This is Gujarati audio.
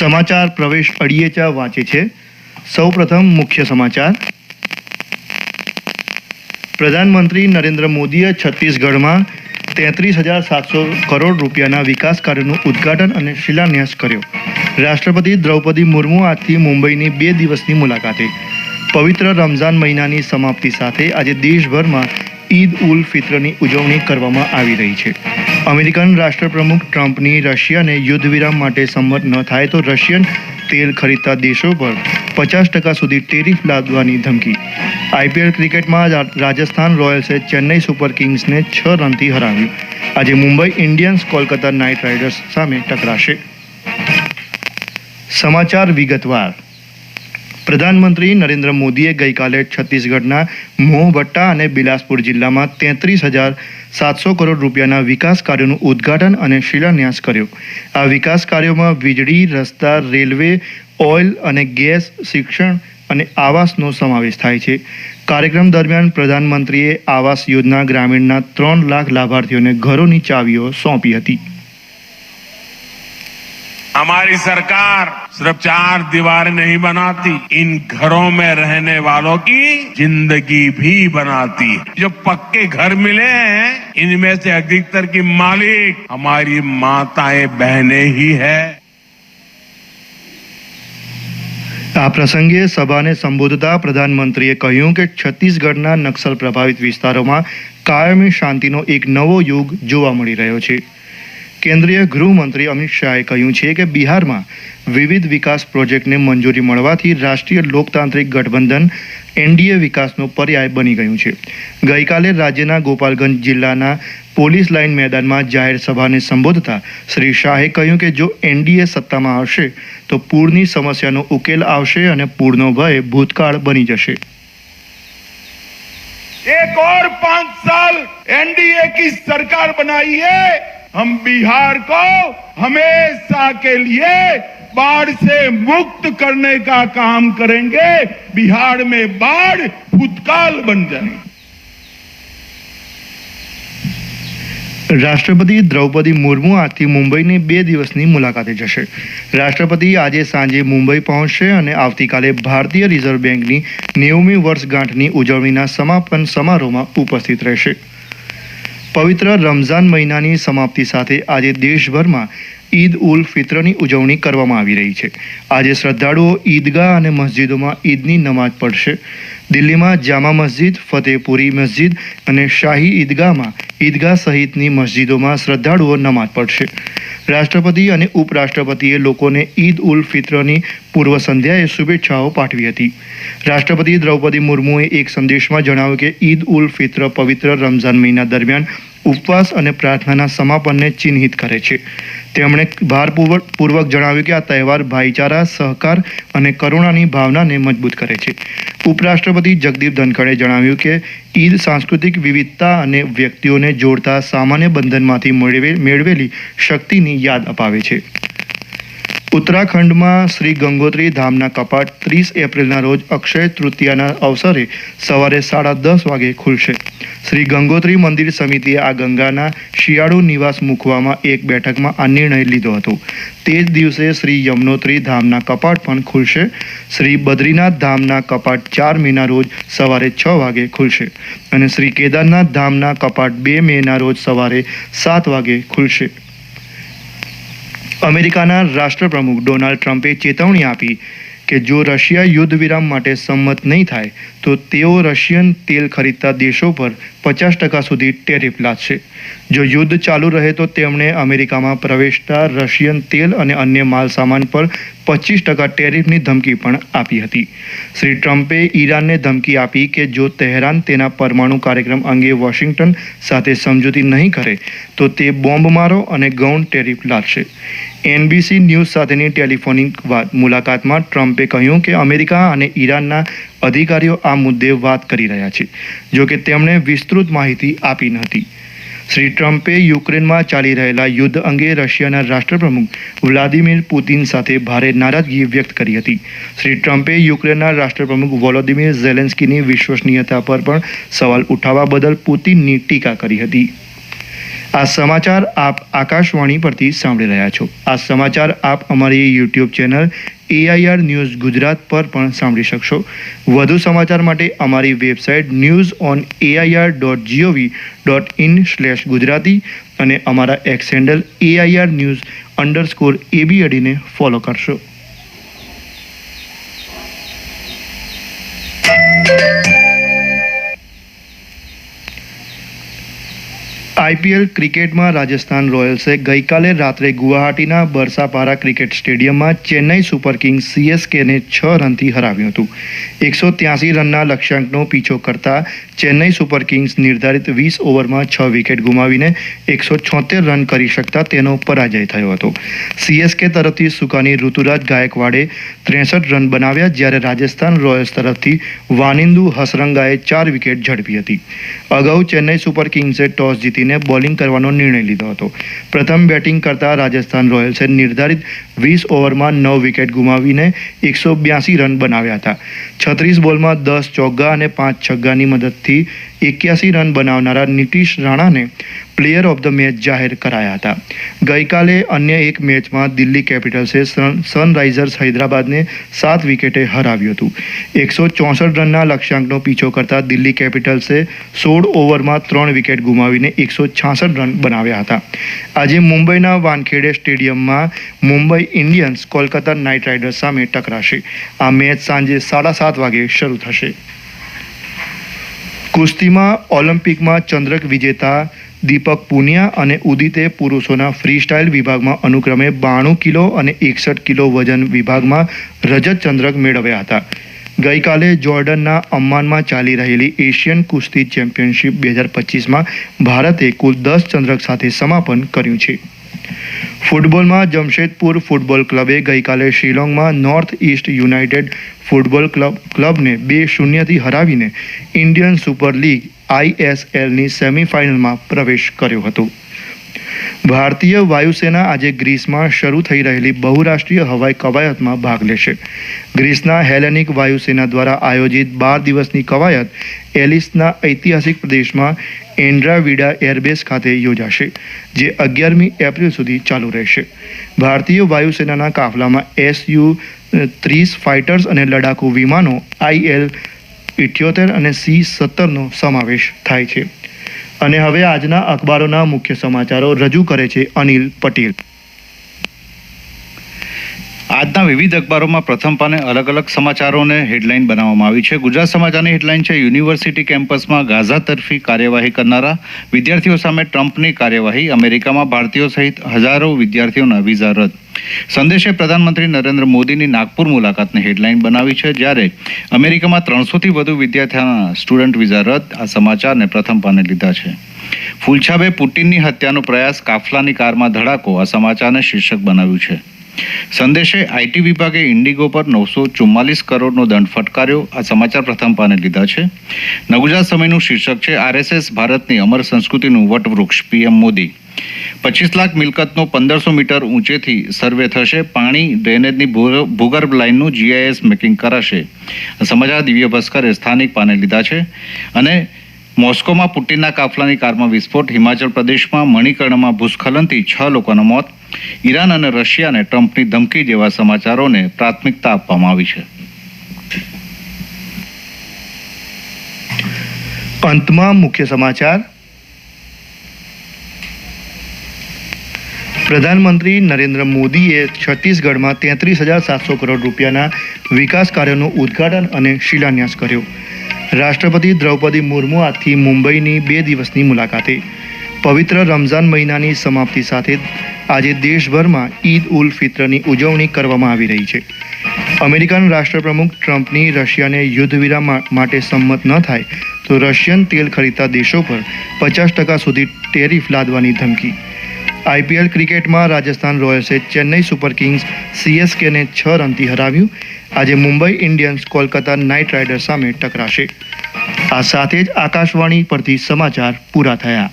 સમાચાર પ્રવેશ અડિયેચા વાંચે છે। સૌપ્રથમ મુખ્ય સમાચાર। પ્રધાનમંત્રી નરેન્દ્ર મોદીએ છત્તીસગઢમાં 33,700 કરોડ રૂપિયાના વિકાસ કાર્યોનું ઉદ્ઘાટન અને શિલાન્યાસ કર્યો। રાષ્ટ્રપતિ દ્રૌપદી મુર્મુ આજથી મુંબઈની 2 દિવસની મુલાકાતે। પવિત્ર રમઝાન મહિનાની સમાપ્તિ સાથે આજે દેશભરમાં ઈદ ઉલ ફિત્રની ઉજવણી કરવામાં આવી રહી છે। અમેરિકન રાષ્ટ્રપ્રમુખ ટ્રમ્પની રશિયાને યુદ્ધ વિરામ માટે સંમત ન થાય તો રશિયન તેલ ખરીદતા દેશો પર 50% સુધી ટેરિફ લાદવાની ધમકી। આઈપીએલ ક્રિકેટમાં રાજસ્થાન રોયલ્સે ચેન્નઈ સુપર કિંગ્સને 6 રનથી હરાવ્યું। આજે Mumbai Indians Kolkata night riders સામે ટકરાશે। સમાચાર વિગતવાર। પ્રધાનમંત્રી નરેન્દ્ર મોદીએ ગઈકાલે છત્તીસગઢના મોહભટ્ટા અને બિલાસપુર જિલ્લામાં 33,700 કરોડ રૂપિયાના વિકાસ કાર્યોનું ઉદ્ઘાટન અને શિલાન્યાસ કર્યો। આ વિકાસ કાર્યોમાં વીજળી, રસ્તા, રેલવે, ઓઇલ અને ગેસ, શિક્ષણ અને આવાસનો સમાવેશ થાય છે। કાર્યક્રમ દરમિયાન પ્રધાનમંત્રીએ આવાસ યોજના ગ્રામીણના 3 લાખ લાભાર્થીઓને ઘરોની ચાવીઓ સોંપી હતી। हमारी सरकार सिर्फ 4 दीवारें नहीं बनाती, इन घरों में रहने वालों की जिंदगी भी बनाती है। जो पक्के घर मिले हैं, इनमें से अधिकतर की मालिक हमारी माताएं बहनें ही है। આ પ્રસંગે સભાને સંબોધતા પ્રધાનમંત્રીએ કહ્યું કે છત્તીસગઢના નક્સલ પ્રભાવિત વિસ્તારોમાં કાયમી શાંતિનો એક નવો યુગ જોવા મળી રહ્યો છે। કેન્દ્રીય ગૃહમંત્રી અમિત શાહે કહ્યું છે કે બિહારમાં વિવિધ વિકાસ પ્રોજેક્ટને મંજૂરી મળવાથી રાષ્ટ્રીય લોકતાંત્રિક ગઠબંધન એનડીએ વિકાસનો પર્યાય બની ગયું છે। ગઈકાલે રાજ્યના ગોપાલગંજ જિલ્લાના પોલીસ લાઇન મેદાનમાં જાહેર સભાને સંબોધતા શ્રી શાહે કહ્યું કે જો એનડીએ સત્તામાં આવશે તો પૂરની સમસ્યાનો ઉકેલ આવશે અને પૂરનો ભય ભૂતકાળ બની જશે। एक और 5 साल एनडीए की सरकार बनाई है, हम बिहार को हमेशा के लिए बाढ़ से मुक्त करने का काम करेंगे। बिहार में बाढ़ भूतकाल बन जाएगी। રાષ્ટ્રપતિ દ્રૌપદી મુર્મુ આજથી મુંબઈની 2 દિવસની મુલાકાતે જશે। રાષ્ટ્રપતિ આજે સાંજે મુંબઈ પહોંચશે અને આવતીકાલે ભારતીય રિઝર્વ બેંકની 90મી વર્ષગાંઠની ઉજવણીના સમાપન સમારોહમાં ઉપસ્થિત રહેશે। પવિત્ર રમઝાન મહિનાની સમાપ્તિ સાથે આજે દેશભરમાં ઈદ ઉલ ફિત્રની ઉજવણી કરવામાં આવી રહી છે। આજે શ્રદ્ધાળુઓ ઈદગાહ અને મસ્જિદોમાં ઈદની નમાઝ પઢશે। દિલ્હીમાં જામા મસ્જિદ, ફતેહપુરી મસ્જિદ અને શાહી ઈદગાહમાં ઈદગાહ સહિતની મસ્જિદોમાં શ્રદ્ધાળુઓ નમાઝ પઢશે। રાષ્ટ્રપતિ અને ઉપરાષ્ટ્રપતિએ લોકોને ઈદ ઉલ ફિત્રની પૂર્વ સંધ્યાએ શુભેચ્છાઓ પાઠવી હતી। રાષ્ટ્રપતિ દ્રૌપદી મુર્મુએ એક સંદેશમાં જણાવ્યું કે ઈદ ઉલ ફિત્ર પવિત્ર રમઝાન મહિના દરમિયાન ઉપવાસ અને પ્રાર્થનાના સમાપનને ચિહ્નિત કરે છે। તેમણે ભારપૂર્વક જણાવ્યું કે આ તહેવાર ભાઈચારા, સહકાર અને કરુણાની ભાવનાને મજબૂત કરે છે। ઉપરાષ્ટ્રપતિ જગદીપ ધનખડે જણાવ્યું કે ઈદ સાંસ્કૃતિક વિવિધતા અને વ્યક્તિઓને જોડતા સામાન્ય બંધનમાંથી મેળવેલી શક્તિની યાદ અપાવે છે। ઉત્તરાખંડમાં શ્રી ગંગોત્રી ધામના કપાટ 30 એપ્રિલના રોજ અક્ષય તૃતીયાના અવસરે સવારે 10:30 વાગે ખુલશે। શ્રી ગંગોત્રી મંદિર સમિતિએ આ ગંગાના શિયાળુ નિવાસ મૂકવામાં એક બેઠકમાં આ નિર્ણય લીધો હતો। તે જ દિવસે શ્રી યમનોત્રી ધામના કપાટ પણ ખુલશે। શ્રી બદ્રીનાથ ધામના કપાટ 4 મેના રોજ સવારે 6 વાગે ખુલશે અને શ્રી કેદારનાથ ધામના કપાટ 2 મેના રોજ સવારે 7 વાગે ખુલશે। અમેરિકાના રાષ્ટ્રપ્રમુખ ડોનાલ્ડ ટ્રમ્પે ચેતવણી આપી કે જો રશિયા યુદ્ધ વિરામ માટે સંમત નહીં થાય તો તેઓ રશિયન તેલ ખરીદતા દેશો પર 50% સુધી ટેરિફ લાદશે। જો યુદ્ધ ચાલુ રહે તો તેમણે અમેરિકામાં પ્રવેશતા રશિયન તેલ અને અન્ય માલસામાન પર 25% ટેરિફની ધમકી પણ આપી હતી। શ્રી ટ્રમ્પે ઈરાનને ધમકી આપી કે જો તહેરાન તેના પરમાણુ કાર્યક્રમ અંગે વોશિંગ્ટન સાથે સમજૂતી નહીં કરે તો તે બોમ્બમારો અને ગૌણ ટેરિફ લાદશે। એનબીસી ન્યૂઝ સાથેની ટેલિફોનિક મુલાકાતમાં ટ્રમ્પે કહ્યું કે અમેરિકા અને ઈરાનના અધિકારીઓ આ મુદ્દે વાત કરી રહ્યા છે, જો કે તેમણે વિસ્તૃત માહિતી આપી નહોતી। શ્રી ટ્રમ્પે યુક્રેનમાં ચાલી રહેલા યુદ્ધ અંગે રશિયાના રાષ્ટ્રપ્રમુખ વ્લાદિમીર પુતિન સાથે ભારે નારાજગી વ્યક્ત કરી હતી। શ્રી ટ્રમ્પે યુક્રેનના રાષ્ટ્રપ્રમુખ વોલોદિમીર ઝેલેન્સ્કીની વિશ્વસનીયતા પર પણ સવાલ ઉઠાવવા બદલ પુતિનની ટીકા કરી હતી। આ સમાચાર આપ આકાશવાણી પરથી સાંભળી રહ્યા છો. આ સમાચાર આપ અમારી YouTube channel AIR news Gujarat પર પણ સાંભળી શકશો. વધુ સમાચાર માટે અમારી વેબસાઇટ newsonAIR.gov.in/gujarati અને અમારા એક્સ હેન્ડલ AIR_news_ABAD ને ફોલો કરશો. IPL ક્રિકેટમાં રાજસ્થાન રોયલ્સે ગઈકાલે રાત્રે ગુવાહાટીના બરસાપારા ક્રિકેટ સ્ટેડિયમમાં ચેન્નઈ સુપર કિંગ્સ CSKને 6 રનથી હરાવ્યું હતું. 183 રનના લક્ષ્યાંકનો પીછો કરતા ચેન્નઈ સુપર કિંગ્સ નિર્ધારિત 20 ઓવરમાં 6 વિકેટ ગુમાવીને 176 રન કરી શકતા તેનો પરાજય થયો હતો. CSK તરફથી સુકાની ઋતુરાજ ગાયકવાડે 63 રન બનાવ્યા, જ્યારે રાજસ્થાન રોયલ્સ તરફથી વાનિંદુ હસરંગાએ 4 વિકેટ ઝડપી હતી. અગાઉ ચેન્નઈ સુપર કિંગ્સે ટોસ જીતીને બોલિંગ કરવાનો નિર્ણય લીધો હતો. પ્રથમ બેટિંગ કરતા રાજસ્થાન રોયલ્સે નિર્ધારિત 20 ઓવરમાં 9 વિકેટ ગુમાવીને 182 રન બનાવ્યા હતા. 36 બોલમાં 10 ચોગ્ગા અને 5 છગ્ગાની મદદથી 81 રન બનાવનારા નીતિશ રાણાને પ્લેયર ઓફ ધ મેચ જાહેર કરાયા હતા. ગઈકાલે અન્ય એક મેચમાં દિલ્હી કેપિટલ્સે સનરાઇઝર્સ હૈદરાબાદને 7 વિકેટે હરાવ્યું હતું. 164 રનના લક્ષ્યાંકનો પીછો કરતા દિલ્હી કેપિટલ્સે 16 ઓવરમાં 3 વિકેટ ગુમાવીને 166 રન બનાવ્યા હતા. આજે મુંબઈના વાનખેડે સ્ટેડિયમમાં Mumbai Indians Kolkata night riders સામે ટકરાશે. આ મેચ સાંજે 7:30 વાગે શરૂ થશે. કુસ્તીમાં ઓલિમ્પિકમાં ચંદ્રક વિજેતા દીપક પુનિયા અને ઉદિતે પુરુષોના ફ્રીસ્ટાઇલ વિભાગમાં અનુક્રમે 92 કિલો અને 61 કિલો વજન વિભાગમાં રજત ચંદ્રક મેળવ્યા હતા. ગઈકાલે જોર્ડનના અમ્માનમાં ચાલી રહેલી એશિયન કુસ્તી ચેમ્પિયનશિપ 2025માં ભારતે કુલ 10 ચંદ્રક સાથે સમાપન કર્યું છે. ફૂટબોલમાં જમશેદપુર ફૂટબોલ ક્લબે ગઈકાલે શિલોંગમાં નોર્થ ઇસ્ટ યુનાઇટેડ ફૂટબોલ ક્લબને 2-0થી હરાવીને ઇન્ડિયન સુપર લીગ ISLની સેમીફાઇનલમાં પ્રવેશ કર્યો હતો. ભારતીય વાયુસેના આજે ગ્રીસમાં શરૂ થઈ રહેલી બહુરાષ્ટ્રીય હવાઈ કવાયતમાં ભાગ લેશે. ગ્રીસના હેલેનિક વાયુસેના દ્વારા આયોજિત 12 દિવસની કવાયત એલિસના ઐતિહાસિક પ્રદેશમાં એન્ડ્રાવિડા એરબેઝ ખાતે યોજાશે, જે 11મી એપ્રિલ સુધી ચાલુ રહેશે. ભારતીય વાયુસેનાના કાફલામાં Su-30 ફાઇટર્સ અને લડાકુ વિમાનો IL-78 અને C-17નો સમાવેશ થાય છે. અને હવે આજના અખબારોના મુખ્ય સમાચારો રજૂ કરે છે અનિલ પટેલ. આજના વિવિધ અખબારોમાં પ્રથમ પાને અલગ અલગ સમાચારોને હેડલાઇન બનાવવામાં આવી છે. ગુજરાત સમાચારની હેડલાઇન છે: યુનિવર્સિટી કેમ્પસમાં ગાઝા તરફી કાર્યવાહી કરનારા વિદ્યાર્થીઓ સામે ટ્રમ્પની કાર્યવાહી. અમેરિકામાં ભારતીયો સહિત હજારો વિદ્યાર્થીઓના વિઝા રદ. સંદેશે પ્રધાનમંત્રી નરેન્દ્ર મોદીની નાગપુર મુલાકાતને હેડલાઇન બનાવી છે, જ્યારે અમેરિકામાં 300થી વધુ વિદ્યાર્થીઓના સ્ટુડન્ટ વિઝા રદ. આ સમાચારને પ્રથમ પાને લીધા છે. ફૂલછાબે પુટિનની હત્યાનો પ્રયાસ, કાફલાની કારમાં ધડાકો. આ સમાચારને શીર્ષક બનાવ્યું છે. સંદેશે IT વિભાગે ઇન્ડિગો પર 944 કરોડનો દંડ ફટકાર્યો. આ સમાચાર પ્રથમ પાને લીધા છે. નવગુજરાત સમયનું શીર્ષક છે: RSS ભારતની અમર સંસ્કૃતિનું વટવૃક્ષ. PM મોદી. 25 લાખ મિલકતનો 1500 મીટર ઊંચેથી સર્વે થશે. પાણી ડ્રેનેજની ભૂગર્ભ લાઇનનું GIS મેપિંગ કરાશે. આ સમાચાર દિવ્ય ભાસ્કરે સ્થાનિક પાને લીધા છે. અને મોસ્કોમાં પુટિનના કાફલાની કારમાં વિસ્ફોટ. હિમાચલ પ્રદેશમાં મણિકર્ણમાં ભૂસ્ખલનથી 6 લોકોના મોત. ઈરાન અને રશિયાને ટ્રમ્પની ધમકી જેવા સમાચારોને પ્રાથમિકતા આપવામાં આવી છે. અંતમાં મુખ્ય સમાચાર. પ્રધાનમંત્રી નરેન્દ્ર મોદીએ છત્તીસગઢમાં 33,700 કરોડ રૂપિયાના વિકાસ કાર્યોનું ઉદ્ઘાટન અને શિલાન્યાસ કર્યો. રાષ્ટ્રપતિ દ્રૌપદી મુર્મુ આજથી મુંબઈની 2 દિવસની મુલાકાતે. પવિત્ર રમઝાન મહિનાની સમાપ્તિ સાથે આજે દેશભરમાં ઈદ ઉલ ફિત્રની ઉજવણી કરવામાં આવી રહી છે. અમેરિકન રાષ્ટ્રપ્રમુખ ટ્રમ્પની રશિયાને યુદ્ધ વિરામ માટે સંમત ન થાય તો રશિયન તેલ ખરીદતા દેશો પર 50% સુધી ટેરિફ લાદવાની ધમકી. IPL ક્રિકેટમાં રાજસ્થાન રોયલ્સે ચેન્નઈ સુપર કિંગ્સ CSKને 6 રનથી હરાવ્યું. આજે Mumbai Indians Kolkata night riders સામે ટકરાશે. આ સાથે જ આકાશવાણી પરથી સમાચાર પૂરા થયા.